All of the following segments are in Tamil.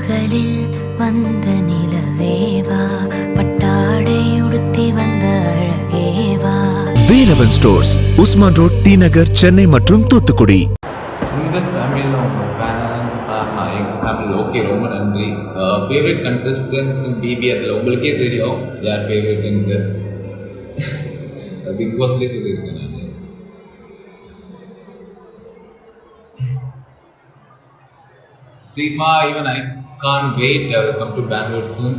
பகலில் வந்த நிலவேவா பட்டாடை உடுத்தி வந்த அழகேவா. வேலவன் ஸ்டோர்ஸ், உஸ்மான் ரோட், டி நகர், சென்னை மற்றும் தூத்துக்குடி. இந்த ஃபேமிலியில் உங்கள் ஃபேன் நான் எங்கள் ஃபேமிலியில் ஓகே, ரொம்ப நன்றி. ஃபேவரட் கண்டஸ்டன்ஸ் பிபி அதில் உங்களுக்கே தெரியும் யார் ஃபேவரட்ன்ட்டு. பிக் பாஸ்லேயே சொல்லியிருக்கேன் நான். Seema, even I can't wait. I will come to Bangalore soon.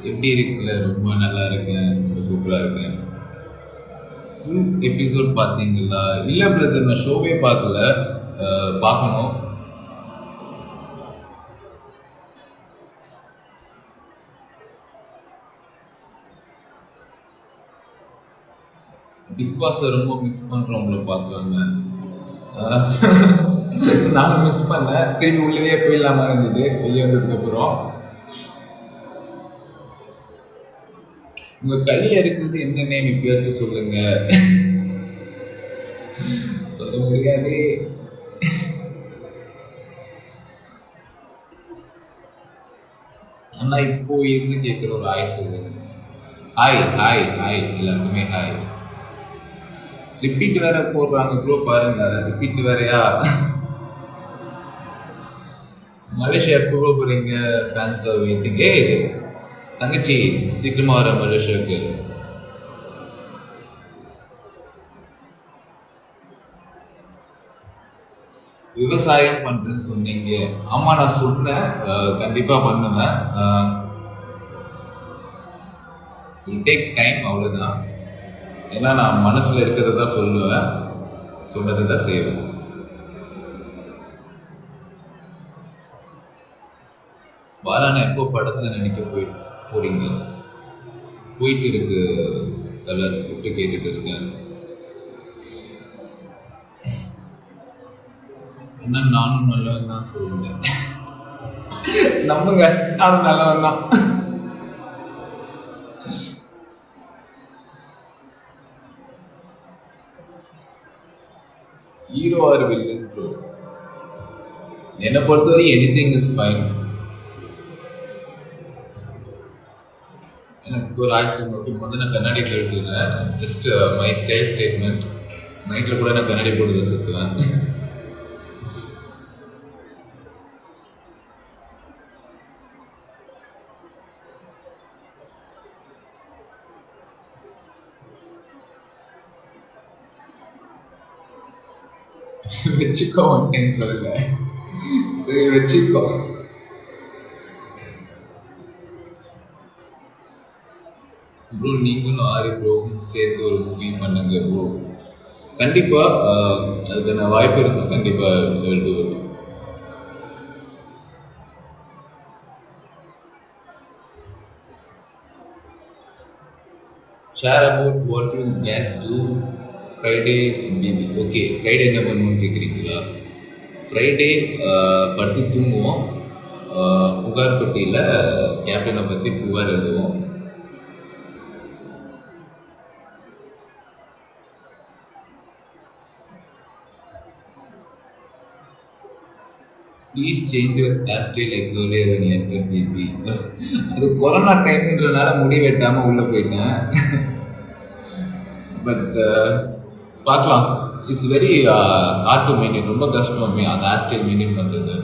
எப்படி இருக்கு? ரொம்ப நல்லா இருக்கேன், ரொம்ப சூப்பராக இருக்கேன். ஃபுல் எபிசோட் பார்த்தீங்களா? இல்லை பிரதர், நான் ஷோவே பார்க்கல, பார்க்கணும். பிக் பாஸை ரொம்ப மிஸ் பண்ணுறவங்கள பார்க்குறாங்க. நானும் மிஸ் பண்ணேன். திரும்பி உள்ளே போயிடலாமா இருந்தது வெளியே வந்ததுக்கப்புறம். உங்கள் கையில் இருக்குது என்ன நேம் இப்பயாச்சும் சொல்லுங்க. சொல்ல முடியாது. அண்ணா இப்போ இருந்து கேட்குற ஒரு ஹாய் சொல்லுங்க. ஹாய் ஹாய் ஹாய், எல்லாருக்குமே ஹாய். ரிப்பீட் வேற போடுறாங்க ப்ரோ, பாருங்க. ரிப்பீட் வேறையா? மலேசியா எப்போ போகிறீங்க? Fans are waiting. தங்கச்சி சீக்கிரமாக வர மலேசியாவுக்கு. விவசாயம் பண்ணுறேன்னு சொன்னீங்க. ஆமாம், நான் சொன்னேன், கண்டிப்பாக பண்ணுவேன். டேக் டைம், அவ்வளோதான். ஏன்னா நான் மனசில் இருக்கிறத தான் சொல்லுவேன், சொன்னதை தான் செய்வேன். பாலானா எப்போ படத்தில் நினைக்க போறீங்க? போயிட்டு இருக்கு தலை, ஸ்கிரிப்ட் கேட்டுட்டு இருக்கேன். என்ன நானும் நல்லவன் தான் சொல்லுங்க. நம்புங்க, நானும் நல்லவன் தான். Hero R villain bro? என்னை பொறுத்தவரை எனிதிங் இஸ் ஃபைன். எனக்கு ஒரு ஆக்சிடென்ட் நோக்கி வந்து நான் கண்ணாடி கழுத்துனேன். Just my style statement. நைட்டில் கூட நான் கண்ணாடி போட்டு தான் சுற்றுவேன். வச்சுக்கோ, ஒன் டைம் சொல்லுங்க. சரி வச்சுக்கோ. ப்ரோ நீங்களும் ஆரி ப்ரோவும் சேர்ந்து ஒரு மூவி பண்ணுங்க ப்ரோ. கண்டிப்பாக அதுக்கான வாய்ப்பு இருந்தால் கண்டிப்பாக எழுதுவது. Share about what you guys do Friday BB. Okay, Friday என்ன பண்ணுவோன்னு கேட்குறீங்களா? ஃப்ரைடே படுத்து தூங்குவோம். புகார் பெட்டியில் கேப்டனை பற்றி புகார் எழுதுவோம். Please change your hair style like earlier when you entered BB. அது கொரோனா டைம்ன்றனால முடி வெட்டாமல் உள்ளே போயிட்டேன். பட் பார்க்கலாம். It's very hard to maintain. ரொம்ப கஷ்டம் அந்த ஹேர் ஸ்டைல் மெயின்டைன் பண்ணுறது.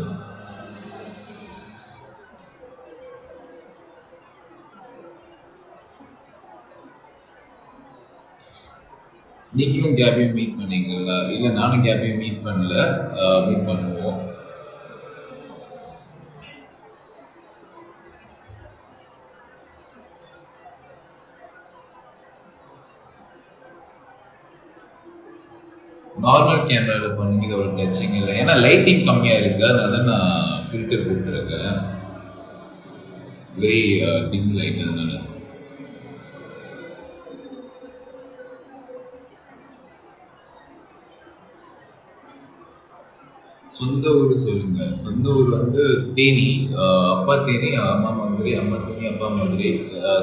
நீங்களும் கேபியும் மீட் பண்ணீங்களா? இல்லை, நானும் கேபியும் மீட் பண்ணல. மீட் பண்ணுவோம். நார்மல் கேமராவில் பண்ணுங்க, இதோட டச்சிங் இல்லை. ஏன்னா லைட்டிங் கம்மியாக இருக்குது, அதனால தான் நான் ஃபில்டர் போட்டுருக்கேன். Very dim light. அதனால சொந்த ஊர் சொல்லுங்க. சொந்த ஊர் வந்து தேனி. அப்பா தேனி, அம்மா மதுரை. அம்மா தேனி, அப்பா மதுரை.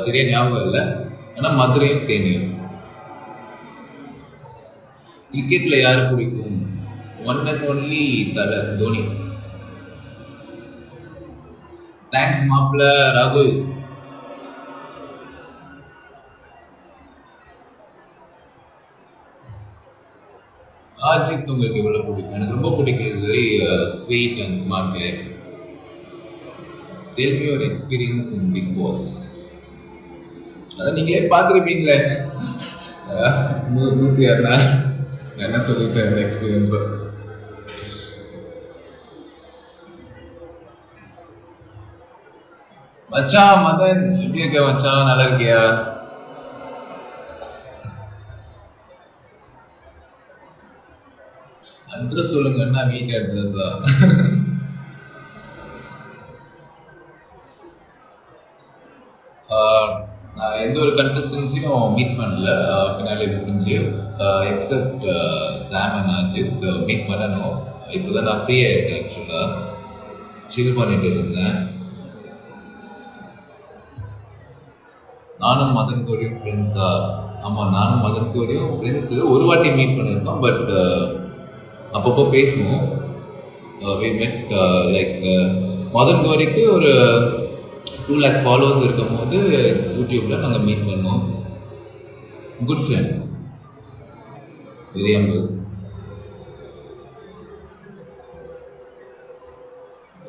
சரியா ஞாபகம் இல்லை, ஆனால் மதுரையும் தேனியும். கிரிக்கெட்டில் யார் பிடிக்கும்? ஒன் அண்ட் ஒன்லி தலை, தோனி. தேங்க்ஸ் மாப்பிள்ள ராகுல். அஜித் உங்களுக்கு எவ்வளோ பிடிக்கும்? எனக்கு ரொம்ப பிடிக்கும். Is very sweet and smart guy. Tell me your experience in Bigg Boss. அதை நீங்களே பார்த்துருப்பீங்களே 106 நாள். என்ன சொல்லிட்டேன் அந்த எக்ஸ்பீரியன்ஸை. மச்சான் மதன் எப்படி இருக்க மச்சான்? நல்லா இருக்கியா? அட்ரஸ் சொல்லுங்கன்னா வீட்டு அட்ரஸா? நான் எந்த ஒரு கண்டஸ்டன்ஸையும் மீட் பண்ணல. ஃபினாலே முடிஞ்சு except Sam and Ajith meet பண்ணணும். இப்போ தான் நான் ஃப்ரீயாக இருக்கேன். ஆக்சுவலாக சில் பண்ணிட்டு இருந்தேன். நானும் மதன் கோரியும் ஃப்ரெண்ட்ஸா? ஆமாம், நானும் மதன் கோரியும் ஃப்ரெண்ட்ஸு. ஒரு வாட்டி மீட் பண்ணியிருக்கோம். பட் அப்பப்போ பேசுவோம். வி மெட் லைக் மதன் கோரிக்கு ஒரு 2 lakh ஃபாலோவர்ஸ் இருக்கும் போது யூடியூப்பில் நாங்கள் மீட் பண்ணோம். Good friend, very humble.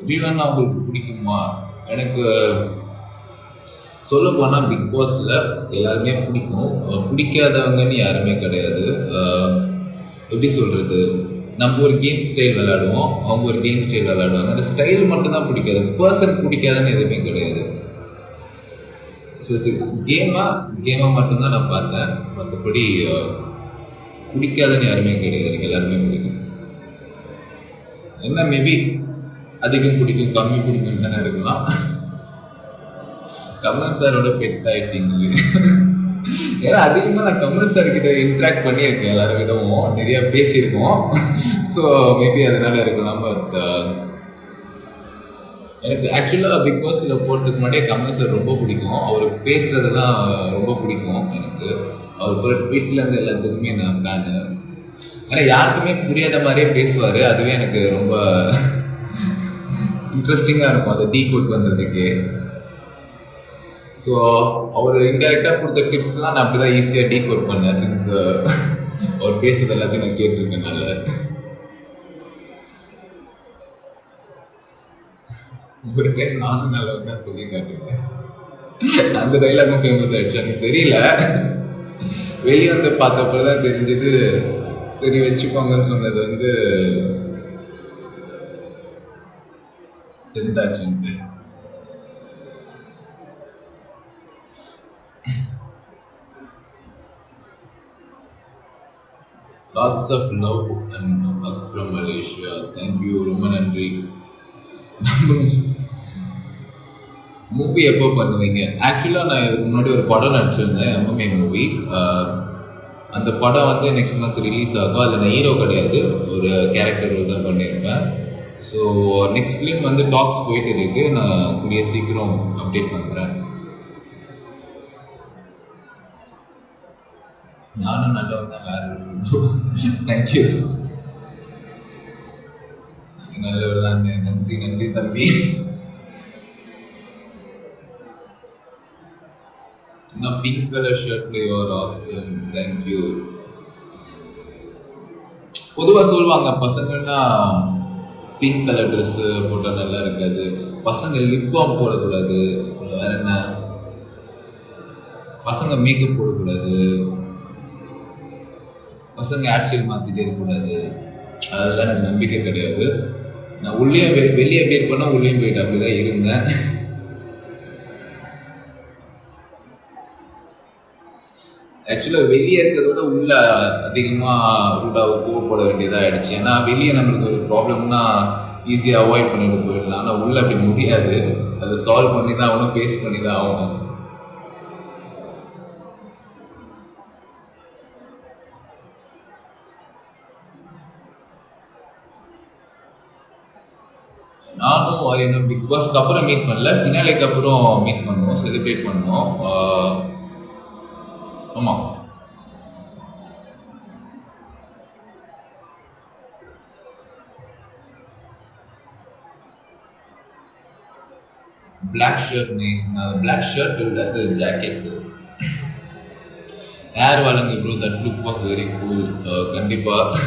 ரீவன் அவங்களுக்கு பிடிக்குமா? எனக்கு சொல்ல போனால் பிக் பாஸில் எல்லாருமே பிடிக்கும். பிடிக்காதவங்கன்னு யாருமே கிடையாது. எப்படி சொல்கிறது, நம்ம ஒரு கேம் ஸ்டைல் விளையாடுவோம், அவங்க ஒரு கேம் ஸ்டைல் விளையாடுவாங்க. அந்த ஸ்டைல் மட்டும்தான் பிடிக்காது, பர்சன் பிடிக்காதுன்னு எதுவுமே கிடையாது. ஸோ கேமாக மட்டும்தான் நான் பார்த்தேன். மற்றபடி பிடிக்காதுன்னு யாருமே கிடையாது. எனக்கு எல்லாருமே பிடிக்கும். என்ன மேபி அதிகம் பிடிக்கும் கம்மி பிடிக்கும் தானே இருக்கலாம். கமல் சாரோட பெட் ஆகிட்டீங்க. ஏன்னா அதிகமாக நான் கமல் சார் கிட்ட இன்ட்ராக்ட் பண்ணியிருக்கேன். எல்லாரும் விடவும் நிறையா பேசியிருக்கோம். ஸோ மேபி அதனால இருக்கலாம். பட் எனக்கு ஆக்சுவலாக பிக் பாஸ்குள்ளே போகிறதுக்கு முன்னாடியே கமல் சார் ரொம்ப பிடிக்கும். அவர் பேசுறது தான் ரொம்ப பிடிக்கும் எனக்கு. அவர் போகிற ட்வீட்லேருந்து எல்லாத்துக்குமே நான் ஃபேனு. ஏன்னா யாருக்குமே புரியாத மாதிரியே பேசுவார். அதுவே எனக்கு ரொம்ப இன்ட்ரெஸ்டிங்காக இருக்கும் அதை டீகோட் பண்ணுறதுக்கு. ஸோ அவர் இன்டெரக்டாக கொடுத்த டிப்ஸ்லாம் நான் அப்படி தான் ஈஸியாக டீகோட் பண்ணேன். சின்ஸ் அவர் பேசுறது எல்லாத்தையும் நான் கேட்டிருக்கேனால. ஒரு டைம் நானும் நல்லா தான் சொல்லி காட்டுவேன். அந்த டைலாகும் ஃபேமஸ் ஆயிடுச்சு. எனக்கு தெரியல, வெளியே வந்து பார்த்தப்ப தான் தெரிஞ்சது. சரி வச்சுக்கோங்கன்னு சொன்னது வந்து தெரிந்தாச்சுன்ட்டு. Lots of love and hug from Malaysia. Thank you. ரொம்ப நன்றி. மூவி எப்போ பண்ணுவீங்க? ஆக்சுவலாக நான் இதுக்கு முன்னாடி ஒரு படம் நடிச்சிருந்தேன், எம்எம்ஏ மூவி. அந்த படம் வந்து நெக்ஸ்ட் மந்த் ரிலீஸ் ஆகும். அதில் நான் ஹீரோ கிடையாது, ஒரு கேரக்டர் தான் பண்ணியிருப்பேன். ஸோ நெக்ஸ்ட் ஃபிலிம் வந்து டாக்ஸ் போயிட்டு இருக்கு. நான் கூடிய சீக்கிரம் அப்டேட் பண்ணுறேன். நானும் நல்லவங்க வேற. தேங்க்யூ, நல்லவர் தான். நன்றி நன்றி தம்பி. நான் பிங்க் கலர் ஷர்ட்ல யுவர் ஆசம். தேங்க்யூ. பொதுவாக சொல்லுவாங்க பசங்கன்னா பிங்க் கலர் ட்ரெஸ்ஸு போட்டால் நல்லா இருக்காது, பசங்க லிப் பாம் போடக்கூடாது, வேற என்ன, பசங்க மேக்கப் போடக்கூடாது, பசங்க ஹேர் ஸ்டைல் மாற்றிட்டே இருக்கக்கூடாது. அதெல்லாம் எனக்கு நம்பிக்கை கிடையாது. நான் உள்ளே வெளியே பேர் பண்ணால் உள்ளேயும் போயிட்டு அப்படி தான் இருந்தேன். ஆக்சுவலாக வெளியே இருக்கிறதோட உள்ள அதிகமாக ரூடாக போட வேண்டியதாக ஆகிடுச்சு. ஏன்னா வெளியே நம்மளுக்கு ஒரு ப்ராப்ளம்னா ஈஸியாக அவாய்ட் பண்ணிட்டு போயிடலாம். ஆனால் உள்ளே அப்படி முடியாது. அதை சால்வ் பண்ணி தான் ஆகணும், ஃபேஸ் பண்ணி தான் ஆகணும். நானும் அது என்ன பிக் பாஸ்க்கு அப்புறம் மீட் பண்ணல, ஃபினாலேக்கு அப்புறம் மீட் பண்ணோம், செலிப்ரேட் பண்ணோம். ஆமாம், பிளாக் ஷர்ட் நைஸ். நான் பிளாக் ஷர்ட் இல்லை, அது ஜாக்கெட்டு. ஏர் வழங்கு bro, that look was very cool. கண்டிப்பாக.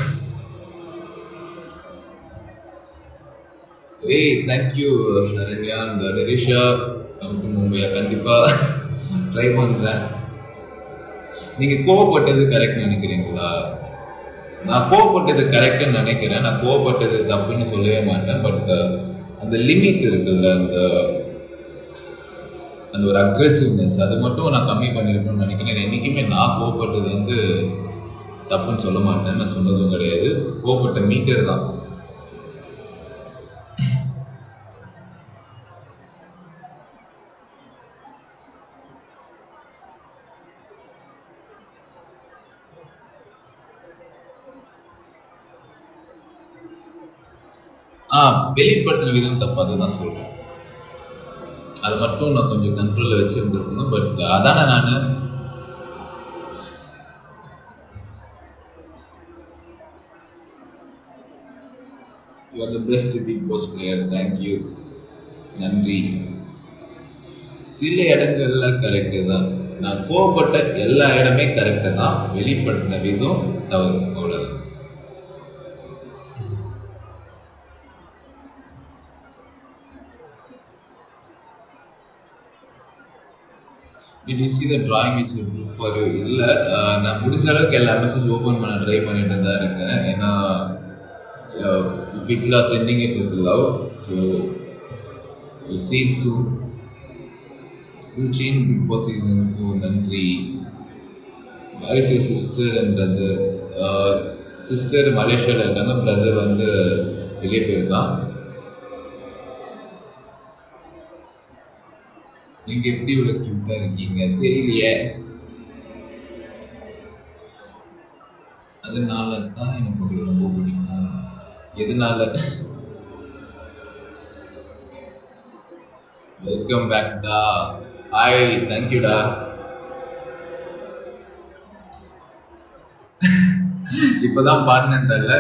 ஏய் thank you Sharanya and Harisha. Come to மும்பையா, கண்டிப்பாக ட்ரை பண்ணுறேன். நீங்கள் கோவப்பட்டது கரெக்ட் நினைக்கிறீங்களா? நான் கோவப்பட்டது கரெக்டுன்னு நினைக்கிறேன். நான் கோவப்பட்டது தப்புன்னு சொல்லவே மாட்டேன். பட் அந்த லிமிட் இருக்குல்ல, அந்த ஒரு அக்ரெசிவ்னஸ், அது மட்டும் நான் கம்மி பண்ணியிருக்கணும்னு நினைக்கிறேன். என்றைக்குமே நான் கோவப்பட்டது வந்து தப்புன்னு சொல்ல மாட்டேன், நான் சொன்னதும் கிடையாது. கோவப்பட்ட மீட்டர் தான். வெளிப்படுத்தின விதம் தப்பு, அதுதான் சொல்றேன். அது மட்டும் நான் கொஞ்சம் கண்ட்ரோல்ல வச்சிருந்துருக்கணும். பட் அதானே நான் you are the best Bigg Boss player. Thank you, நன்றி. சில இடங்கள்ல கரெக்டு தான். நான் கோவப்பட்ட எல்லா இடமே கரெக்டு தான். வெளிப்படுத்தின விதம் தவறு, அவ்வளவுதான். Did you see the drawing which you drew for you? இல்லை, நான் முடிஞ்ச அளவுக்கு எல்லா மெசேஜ் ஓப்பன் பண்ண ட்ரை பண்ணிட்டு தான் இருக்கேன். ஏன்னா people are sending it with love, so we'll see it soon. You change Big Boss season 4. நன்றி. Where is your sister and brother? Sister மலேசியாவில் இருக்காங்க, பிரதர் வந்து வெளியே போயிருக்கான். நீங்க எப்படி இவ்வளவு கியூட்டா இருக்கீங்க தெரியலையே. அதனால தான் எனக்கு உங்களுக்கு ரொம்ப பிடிக்கும். எதனால? வெல்கம் பேக்டா. ஹாய், தேங்க்யூடா. இப்பதான் பாடினேன் தெரியல.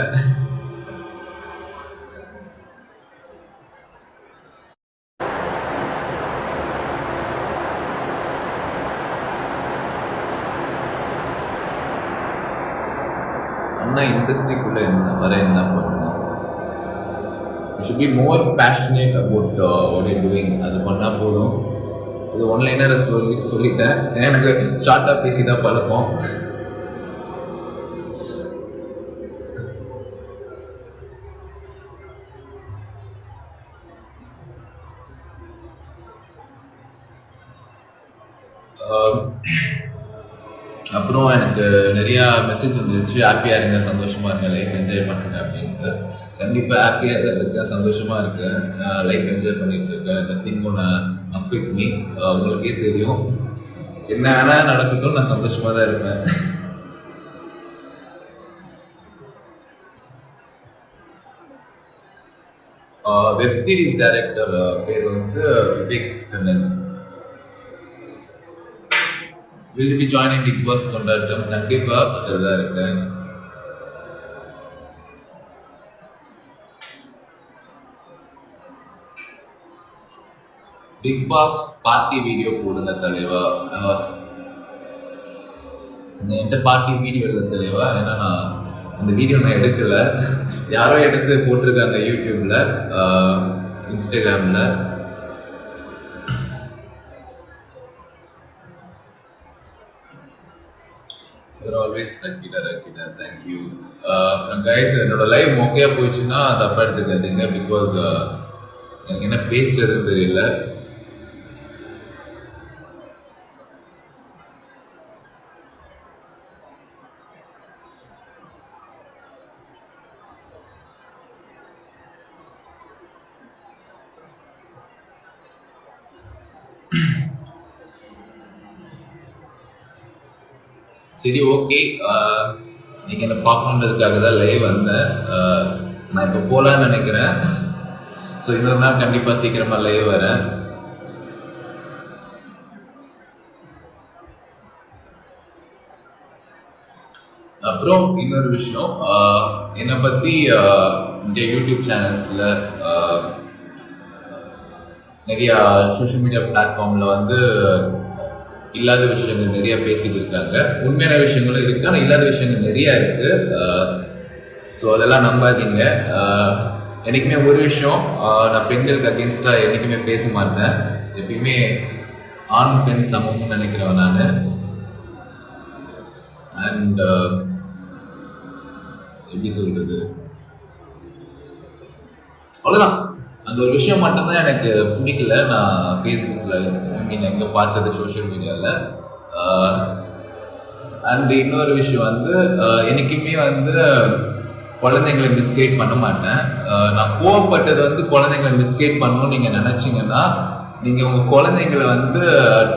அண்ணா இண்டஸ்ட்ரிக்குள்ள என்ன பண்ணணும்? You should be more passionate about what you doing. அது பண்ணால் போதும். இது ஒன்லைனரை சொல்லிட்டேன். எனக்கு ஷார்ட்டாக பேசி தான் பழக்கம். அப்புறம் எனக்கு நிறையா மெசேஜ் வந்துருச்சு, ஹாப்பியாக இருங்க, சந்தோஷமாக இருங்க, லைஃப் என்ஜாய் பண்ணுங்க அப்படின்ட்டு. கண்டிப்பாக ஹாப்பியாக தான் இருக்கேன், சந்தோஷமாக இருக்கேன், லைஃப் என்ஜாய் பண்ணிட்டு இருக்கேன். Nothing one affect me. உங்களுக்கே தெரியும், என்ன வேணால் நடக்கட்டும், நான் சந்தோஷமாக தான் இருப்பேன். வெப் சீரிஸ் டைரக்டர் பேர் வந்து Vivek Kannan. Will be joining Big Boss கொண்டாட்டம். கண்டிப்பா அதில் தான் இருக்கேன். பிக் பாஸ் பார்ட்டி வீடியோ போடுங்க தலைவா. என்கிட்ட பார்ட்டி வீடியோ இல்லை தலைவா. ஏன்னா நான் அந்த வீடியோ நான் எடுக்கல, யாரோ எடுத்து போட்டிருக்காங்க யூடியூப்ல, இன்ஸ்டாகிராம்ல. Always Rakkitha, thank you. கைஸ், என்னோட லைவ் மொக்கையா போயிடுச்சுன்னா தப்பா எடுத்துக்காதீங்க. பிகாஸ் எனக்கு என்ன பேசுறதுன்னு தெரியல. சரி, ஓகே. நீங்கள் என்னை பார்க்கணுன்றதுக்காக தான் லைவ் வந்தேன். நான் இப்போ போகலான்னு நினைக்கிறேன். ஸோ இன்னொரு நாள் கண்டிப்பாக சீக்கிரமாக லைவ் வரேன். அப்புறம் இன்னொரு விஷயம், என்னை பற்றி இந்த யூடியூப் சேனல்ஸில் நிறையா சோஷியல் மீடியா பிளாட்ஃபார்மில் வந்து இல்லாத விஷயங்கள் நிறைய பேசிட்டு இருக்காங்க. உண்மையான விஷயங்களும் இருக்கு, ஆனால் இல்லாத விஷயங்கள் நிறைய இருக்கு. ஸோ அதெல்லாம் நம்பாதீங்க. என்றைக்குமே ஒரு விஷயம், நான் பெண்களுக்கு அகேன்ஸ்டாக என்றைக்குமே பேச மாட்டேன். எப்பயுமே ஆண் பெண் சமம்னு நினைக்கிறவன் நான். அண்ட் எப்படி சொல்றது, அவ்வளோதான். அந்த ஒரு விஷயம் மட்டும்தான் எனக்கு பிடிக்கல. நான் ஃபேஸ்புக்கில் எங்கே பார்த்தது, சோஷியல் மீடியாவில். அண்ட் இன்னொரு விஷயம் வந்து, எனக்குமே வந்து குழந்தைங்களை மிஸ்கைட் பண்ண மாட்டேன். நான் கோவப்பட்டது வந்து குழந்தைங்களை மிஸ்கைட் பண்ணணும்னு நீங்கள் நினச்சிங்கன்னா, நீங்கள் உங்கள் குழந்தைங்களை வந்து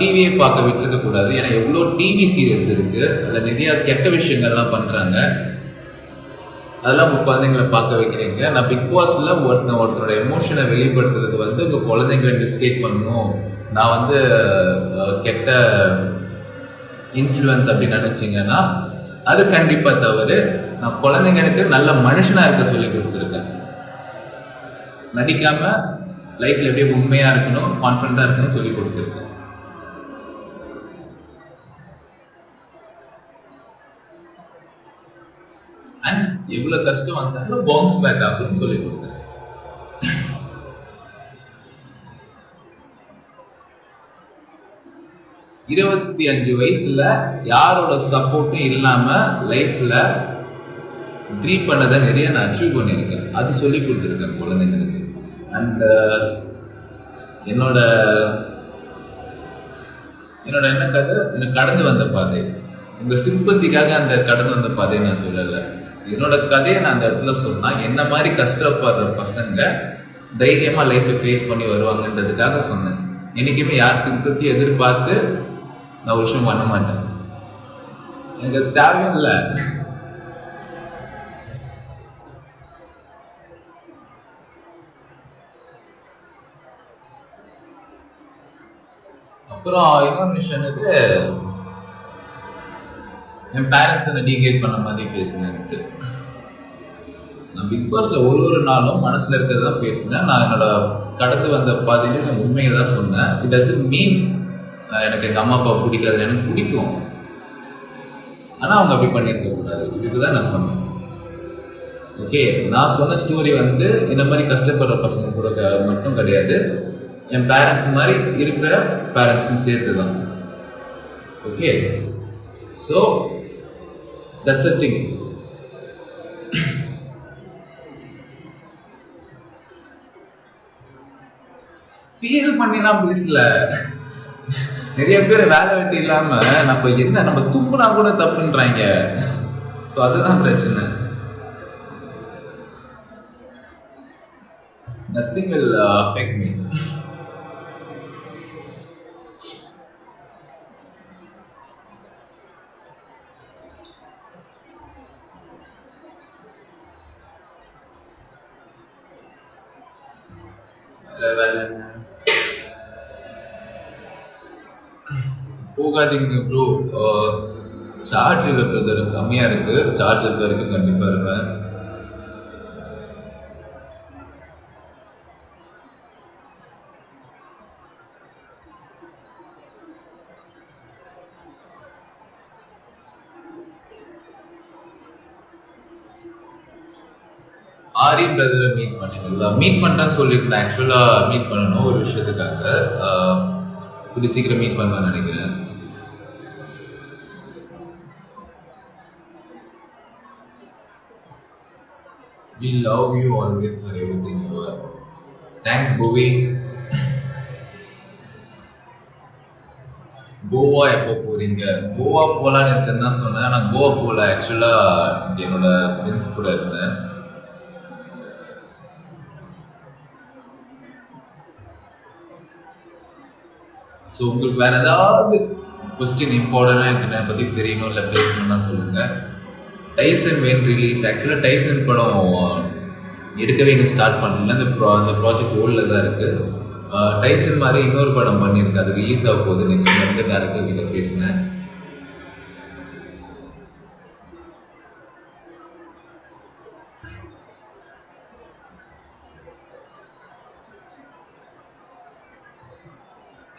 டிவியை பார்க்க விட்டுருக்க கூடாது. ஏன்னா எவ்வளோ டிவி சீரியல்ஸ் இருக்குது, அதில் நிறையா கெட்ட விஷயங்கள்லாம் பண்ணுறாங்க. அதெல்லாம் உங்கள் குழந்தைங்களை பார்க்க வைக்கிறீங்க. நான் பிக் பாஸில் ஒருத்தரோட எமோஷனை வெளிப்படுத்துறது வந்து உங்கள் குழந்தைங்களை மிஸ்கைட் பண்ணணும், நான் வந்து கெட்ட இன்ஃப்ளூயன்ஸ் அப்படின்னு நினச்சிங்கன்னா அது கண்டிப்பாக தவறு. நான் குழந்தைங்களுக்கு நல்ல மனுஷனாக இருக்க சொல்லி கொடுத்துருக்கேன். நடிக்காமல் லைஃப்பில் எப்படியே உண்மையாக இருக்கணும், கான்ஃபிடண்ட்டாக இருக்கணும்னு சொல்லி கொடுத்துருக்கேன். அண்ட் எவ்வளோ கஷ்டம் வந்தாலும் பவுன்ஸ் பேக் ஆகும்னு சொல்லி கொடுத்துருக்கேன். 25 வயசுல யாரோட சப்போர்ட்டும் இல்லாம லைஃப்ல ட்ரீம் பண்ணதை நிறைய நான் அச்சீவ் பண்ணியிருக்கேன். அது சொல்லி கொடுத்துருக்கேன் குழந்தைங்களுக்கு. அண்ட் என்னோட என்ன கதை, எனக்கு கடந்து வந்த பாதை. உங்க சிம்பத்திக்காக அந்த கடந்து வந்த பாதையை நான் சொல்லலை. என்னோட கதையை நான் அந்த இடத்துல சொன்னா, என்ன மாதிரி கஷ்டப்படுற பசங்க தைரியமா லைஃப்பை ஃபேஸ் பண்ணி வருவாங்கன்றதுக்காக சொன்னேன். என்னைக்குமே யார் சிம்பத்தி எதிர்பார்த்து நான் ஒரு விஷயம் பண்ண மாட்டேன். எனக்கு அது தேவையும் இல்லை. அப்புறம் இன்னொரு விஷயம் இது, என் பேரண்ட்ஸ் என்ன டீகேட் பண்ண மாதிரி பேசுனேன்ட்டு. நான் பிக் பாஸ்ல ஒரு நாளும் மனசுல இருக்கிறதான் பேசினேன். நான் என்னோட கடந்து வந்த பாதையிலும் என் உண்மையை தான் சொன்னேன். இட் டசன்ட் மீன் எனக்கு எங்கள் அம்மா அப்பா பிடிக்காது, எனக்கு பிடிக்கும். ஆனால் அவங்க அப்படி பண்ணியிருக்க கூடாது, இதுக்கு தான் நான் சொன்னேன். ஓகே, நான் சொன்ன ஸ்டோரி வந்து இந்த மாதிரி கஷ்டப்படுற பசங்க கூட மட்டும் கிடையாது, என் பேரண்ட்ஸ் மாதிரி இருக்கிற பேரண்ட்ஸ்க்கும் சேர்த்து தான். Okay, so that's a thing. Feel பண்ணிலாம் பேசல. நிறைய பேர் வேலை வெட்டி இல்லாம நம்ம தும்புனா கூட தப்புன்றாங்க. ஸோ அதுதான் பிரச்சனை. Nothing will affect me. போகாதீங்க ப்ரோ. சார்ஜ் இல்லை பிரதர், கம்மியாக இருக்கு. சார்ஜ் இருக்க வரைக்கும் கண்டிப்பாக இருப்பேன். ஆரி பிரதரை மீட் பண்ணிடலாம். மீட் பண்ணுறேன்னு சொல்லியிருந்தேன். ஆக்சுவலாக மீட் பண்ணணும் ஒரு விஷயத்துக்காக. இப்படி சீக்கிரம் மீட் பண்ணுவேன்னு நினைக்கிறேன். We love you always for everything you are. Thanks, Bovi. Goa எப்போ போறீங்க? கோவா போகலான்னு இருக்குன்னு தான் சொன்னேன். ஆனால் கோவா போகல. ஆக்சுவலாக என்னோட ஃப்ரெண்ட்ஸ் கூட இருந்தேன். ஸோ உங்களுக்கு வேற ஏதாவது கொஸ்டின் இம்பார்ட்டண்டாக எனக்கு என்னை பற்றி தெரியணும் இல்லை பேசணும்னா சொல்லுங்கள். Tyson when release. ஆக்சுவலாக டைசன் படம் எடுக்கவே இன்னும் ஸ்டார்ட் பண்ணல. அந்த ப்ராஜெக்ட் ஓல்டில் தான் இருக்குது. டைசன் மாதிரி இன்னொரு படம் பண்ணியிருக்கு, அது ரிலீஸ் ஆக போகுது நெக்ஸ்ட் மந்த். டேரக்டர் கிட்ட பேசினேன்.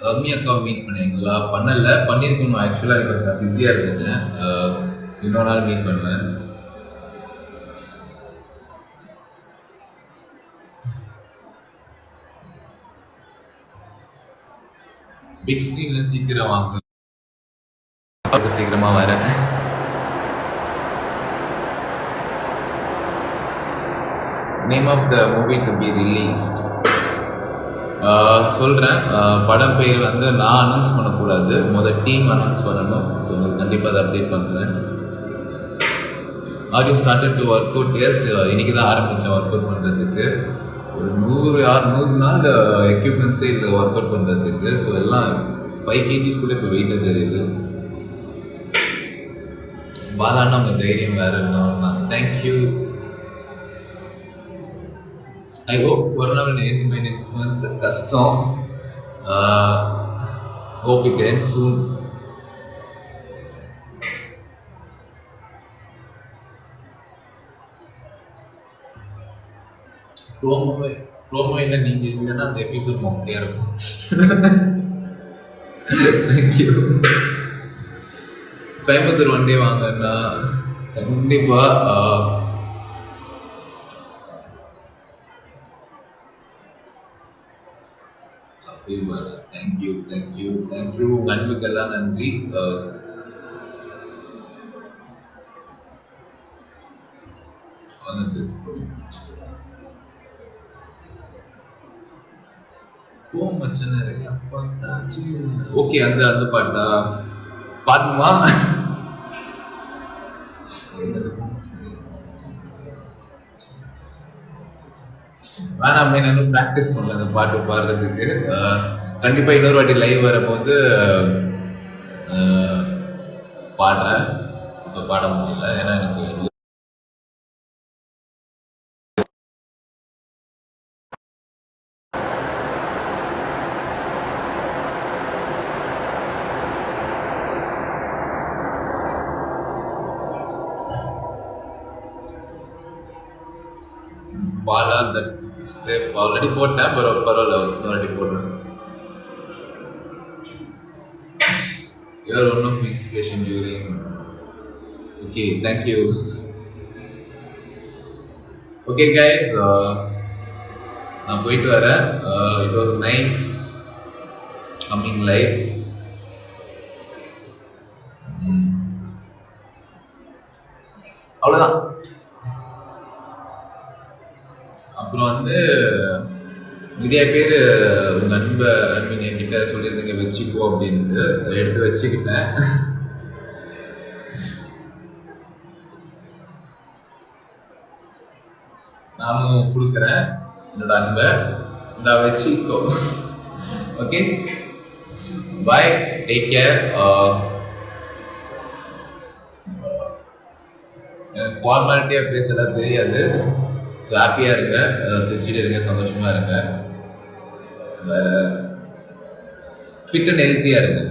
ரம்யா அக்காவை மீட் பண்ணீங்களா? பண்ணல, பண்ணியிருக்கணும். ஆக்சுவலாக இப்போ பிஸியாக இருந்துட்டேன். இன்னொரு நாள் மீட் பண்ணுவேன். பிக் ஸ்க்ரீனில் சீக்கிரம் வாங்க, சீக்கிரமாக வரேன். Name of the movie to be released சொல்கிறேன். படம் பேர் வந்து நான் அனௌன்ஸ் பண்ணக்கூடாது, டீம் அனௌன்ஸ் பண்ணணும். ஸோ உங்களுக்கு கண்டிப்பாக அதை அப்டேட் பண்ணுறேன். Are you started to work out? Yes, இன்றைக்கி தான் ஆரம்பித்தேன் ஒர்க் அவுட் பண்ணுறதுக்கு. ஒரு 100 நாள் எக்யூப்மெண்ட்ஸே இல்லை ஒர்க் அவுட் பண்ணுறதுக்கு. ஸோ எல்லாம் 5 kgs கூட இப்போ வெயிட்டாக தெரியுது. பாலான்னா அவங்க தைரியம் வேறு என்ன. Thank you. I hope Corona will end by next month. Custom. Hope it ends soon. Promo என்ன நீங்க இல்லைன்னா அந்த எபிசோட் மொக்கையா இருக்கும். தேங்க்யூ. கோயம்புத்தூர் ஒன் டே வாங்கன்னா கண்டிப்பா. தேங்க்யூ. உங்க அன்புக்கெல்லாம் நன்றி. ஓகே, அந்த பாட்டா பாடணுமா? வேணாமே, நான் ப்ராக்டிஸ் பண்ணல அந்த பாட்டு பாடுறதுக்கு. கண்டிப்பாக இன்னொரு வாட்டி லைவ் வரும்போது பாடுறேன். இப்போ பாட முடியல, ஏன்னா எனக்கு பாலா தட் ஸ்டெப் ஆல்ரெடி போட்டேன். பரவாயில்ல, இன்னொரு வாட்டி போடுறேன். You are one of my inspiration during. Okay, thank you. Okay guys, நான் போயிட்டு வரேன். It was nice coming live. அவ்வளோதான். அப்புறம் வந்து நிறைய பேர் உங்கள் அன்பை என்கிட்ட சொல்லியிருந்தீங்க வச்சுக்கோ அப்படின்ட்டு, எடுத்து வச்சுக்கிட்டேன். நானும் கொடுக்குறேன் என்னோட அன்பை, நான் வச்சுக்கோ. ஓகே, பாய், டேக் கேர். எனக்கு ஃபார்மாலிட்டியாக பேசலாம் தெரியாது. ஸோ ஹாப்பியாக இருங்க, சிரிச்சிட்டு இருங்க, சந்தோஷமாக இருங்க, ஃபிட் அண்ட் ஹெல்த்தியாக இருங்க.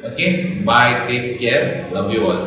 Okay, bye, take care, love you all.